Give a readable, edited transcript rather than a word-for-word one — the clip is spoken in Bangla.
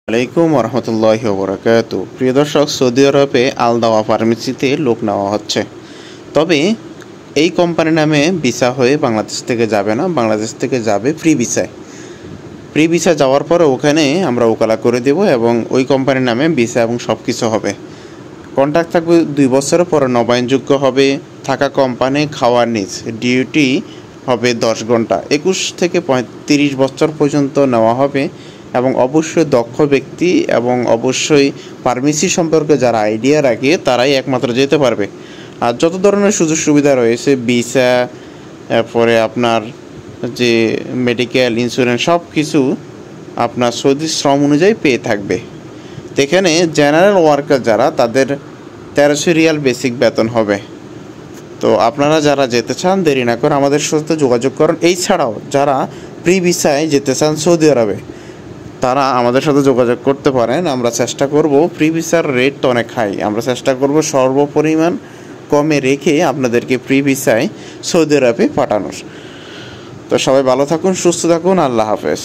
আলাইকুম রহমতুল্লাহি ওবরাকাতু। প্রিয় দর্শক, সৌদি আরবে আল দাওয়া ফার্মেসিতে লোক নেওয়া হচ্ছে। তবে এই কোম্পানির নামে ভিসা হয়ে বাংলাদেশ থেকে যাবে না, বাংলাদেশ থেকে যাবে ফ্রি ভিসায়। ফ্রি ভিসা যাওয়ার পরে ওখানে আমরা ওকালা করে দেব এবং ওই কোম্পানির নামে ভিসা এবং সব কিছু হবে। কন্ট্রাক্ট থাকবে 2 বছরের পরে নবায়নযোগ্য হবে। থাকা কোম্পানি, খাওয়ার নিজ, ডিউটি হবে 10 ঘন্টা। 21 থেকে 35 বছর পর্যন্ত নেওয়া হবে এবং অবশ্যই দক্ষ ব্যক্তি এবং অবশ্যই ফার্মেসি সম্পর্কে যারা আইডিয়া রাখে তারাই একমাত্র যেতে পারবে। আর যত ধরনের সুযোগ সুবিধা রয়েছে, ভিসা, এরপরে আপনার যে মেডিকেল, ইন্স্যুরেন্স, সব কিছু আপনার সৌদি শ্রম অনুযায়ী পেয়ে থাকবে। তো এখানে জেনারেল ওয়ার্কার যারা, তাদের 1300 রিয়াল বেসিক বেতন হবে। তো আপনারা যারা যেতে চান, দেরি না করে আমাদের সাথে যোগাযোগ করুন। এই ছাড়াও যারা প্রি ভিসায় যেতে চান সৌদি আরবে, তারা আমাদের সাথে যোগাযোগ করতে পারেন। আমরা চেষ্টা করব, প্রি ভিসার রেট তো অনেক হাই, আমরা চেষ্টা করব সর্বপরিমাণ কমে রেখে আপনাদেরকে প্রি ভিসায় সৌদি আরবে পাঠানোর। তো সবাই ভালো থাকুন, সুস্থ থাকুন, আল্লাহ হাফেজ।